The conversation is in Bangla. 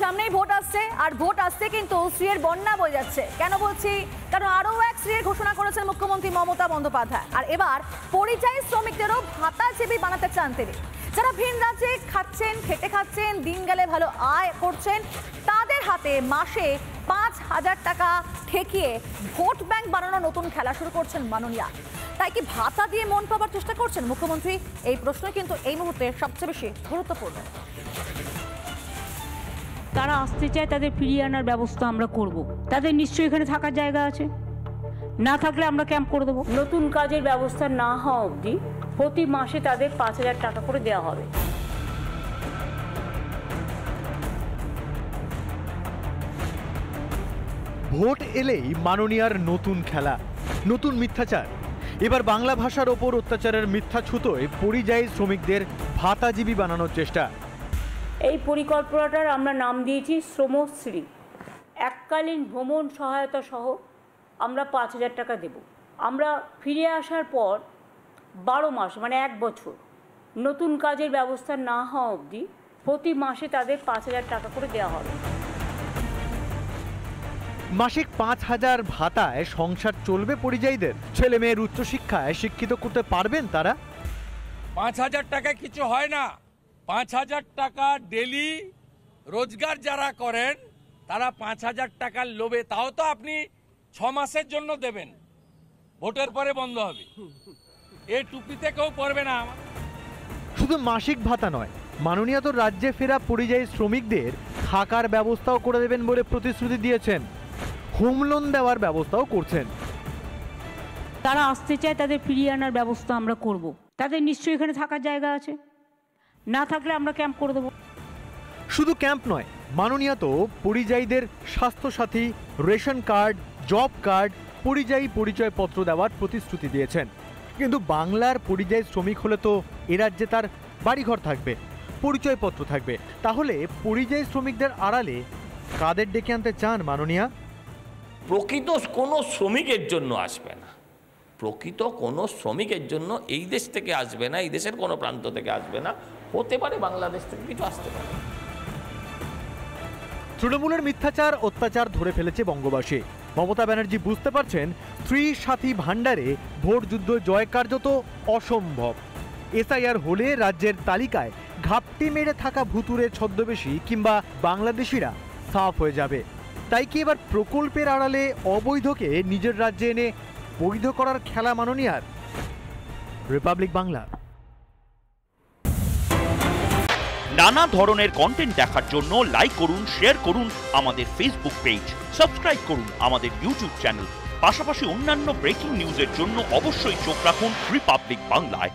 সামনেই ভোট আসছে আর ভোট আসছে কিন্তু স্ত্রীর বন্যা বয়ে যাচ্ছে। কেন বলছি? কারণ আরো এক স্ত্রীর ঘোষণা করেছেন মুখ্যমন্ত্রী মমতা বন্দ্যোপাধ্যায়। আর এবার পরিযায়ী শ্রমিকদেরও ভাতাজীবী বানাতে চান তিনি। যারা ভিন রাজ্যে খাচ্ছেন, খেটে খাচ্ছেন, দিন গেলে ভালো আয় করছেন, তাদের হাতে মাসে ৫,০০০ টাকা ঠেকিয়ে ভোট ব্যাংক বানানোর নতুন খেলা শুরু করছেন মাননীয়া। তাই কি ভাতা দিয়ে মন পাবার চেষ্টা করছেন মুখ্যমন্ত্রী? এই প্রশ্নই কিন্তু এই মুহূর্তে সবচেয়ে বেশি গুরুত্বপূর্ণ। তারা আসতে চায়, তাদের ফিরিয়ে আনার ব্যবস্থা আমরা করব। তাদের নিশ্চয়ই এখানে থাকার জায়গা আছে, না থাকলে আমরা ক্যাম্প করে দেবো। নতুন কাজের ব্যবস্থা না হওয়া অবধি প্রতি মাসে তাদের ৫,০০০ টাকা করে দেওয়া হবে। ভোট এলেই মাননীয়ার নতুন খেলা, নতুন মিথ্যাচার। এবার বাংলা ভাষার ওপর অত্যাচারের মিথ্যা ছুতোয় পরিযায়ী শ্রমিকদের ভাতাজীবী বানানোর চেষ্টা। এই পরিকল্পনাটার আমরা নাম দিয়েছি শ্রমশ্রী। এককালীন ভ্রমণ সহায়তা সহ আমরা ৫,০০০ টাকা দেব। আমরা ফিরে আসার পর ১২ মাস মানে ১ বছর নতুন কাজের ব্যবস্থা না হওয়া অবধি প্রতি মাসে তাদের ৫,০০০ টাকা করে দেওয়া হবে। মাসিক ৫,০০০ ভাতায় সংসার চলবে পরিযায়ীদের? ছেলে মেয়ের উচ্চশিক্ষায় শিক্ষিত করতে পারবেন তারা? ৫,০০০ টাকায় কিছু হয় না। ৫,০০০ টাকা ডেলি রোজগার যারা করেন তারা ৫,০০০ টাকার লোভে, তাও তো আপনি ৬ মাসের জন্য দেবেন, ভোটের পরে বন্ধ হবে। এই টুপিতে কেউ পড়বে না। শুধু মাসিক ভাতা নয়, মাননীয়া তো রাজ্যে ফেরা পরিযায়ী শ্রমিকদের থাকার ব্যবস্থাও করে দেবেন বলে প্রতিশ্রুতি দিয়েছেন। হোম লোন দেওয়ার ব্যবস্থাও করছেন। তারা আসতে চায়, তাদের ফিরিয়ে আনার ব্যবস্থা আমরা করব। তাদের নিশ্চয়ই এখানে থাকার জায়গা আছে, না থাকলে আমরা ক্যাম্প করে দেবো। শুধু ক্যাম্প নয়, মাননীয়া তো পরিযায়ীদের Swasthya Sathi, ration card, job card, পরিযায়ী পরিচয়পত্র দেওয়ার প্রতিশ্রুতি দিয়েছেন। কিন্তু বাংলার পরিযায়ী শ্রমিক হলে তো এ রাজ্যে তার বাড়িঘর থাকবে, পরিচয়পত্র থাকবে। তাহলে পরিযায়ী শ্রমিকদের আড়ালে কাদের ডেকে আনতে চান মাননীয়া? প্রকৃত কোনো শ্রমিকের জন্য আসবে না, প্রকৃত কোনো শ্রমিকের জন্য এই দেশ থেকে আসবে না, এই দেশের কোনো প্রান্ত থেকে আসবে না। হতে পারে বাংলাদেশ থেকে কিছু আসতে পারে। তৃণমূলের মিথ্যাচার অত্যাচার ধরে ফেলেছে বঙ্গবাসী। মমতা ব্যানার্জি বুঝতে পারছেন স্ত্রী সাথী ভাণ্ডারে ভোট যুদ্ধ জয় কার্যত অসম্ভব। এসআইআর হলে রাজ্যের তালিকায় ঘাপটি মেরে থাকা ভুতুরে ছদ্মবেশী কিংবা বাংলাদেশিরা সাফ হয়ে যাবে। তাই কি এবার প্রকল্পের আড়ালে অবৈধকে নিজের রাজ্যে এনে বৈধ করার খেলা মাননীয়ার? রিপাবলিক বাংলা। নানা ধরনের কন্টেন্ট দেখার জন্য লাইক করুন, শেয়ার করুন আমাদের ফেসবুক পেজ, সাবস্ক্রাইব করুন আমাদের ইউটিউব চ্যানেল। পাশাপাশি অন্যান্য ব্রেকিং নিউজের জন্য অবশ্যই চোখ রাখুন রিপাবলিক বাংলায়।